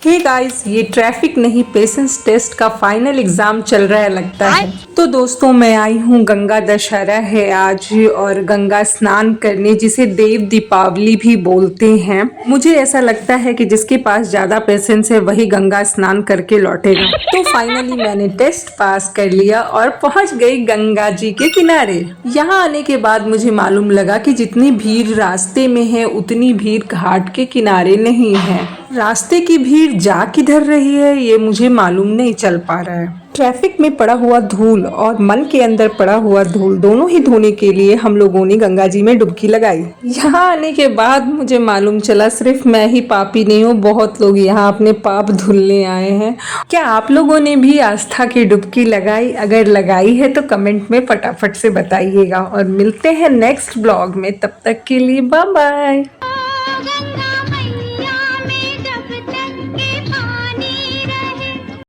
Hey guys, ये traffic नहीं patience test का फाइनल एग्जाम चल रहा है लगता है। तो दोस्तों मैं आई हूँ, गंगा दशहरा है आज और गंगा स्नान करने, जिसे देव दीपावली भी बोलते हैं। मुझे ऐसा लगता है कि जिसके पास ज्यादा पेशेंस है वही गंगा स्नान करके लौटेगा। तो फाइनली मैंने टेस्ट पास कर लिया और पहुंच गई गंगा जी के किनारे। यहाँ आने के बाद मुझे मालूम लगा कि जितनी भीड़ रास्ते में है उतनी भीड़ घाट के किनारे नहीं है। रास्ते की भीड़ जा किधर रही है ये मुझे मालूम नहीं चल पा रहा है। ट्रैफिक में पड़ा हुआ धूल और मन के अंदर पड़ा हुआ धूल दोनों ही धोने के लिए हम लोगों ने गंगा जी में डुबकी लगाई। यहाँ आने के बाद मुझे मालूम चला सिर्फ मैं ही पापी नहीं हूँ, बहुत लोग यहाँ अपने पाप धुलने आए हैं। क्या आप लोगों ने भी आस्था की डुबकी लगाई? अगर लगाई है तो कमेंट में फटाफट से बताइएगा और मिलते हैं नेक्स्ट ब्लॉग में। तब तक के लिए बाय बाय।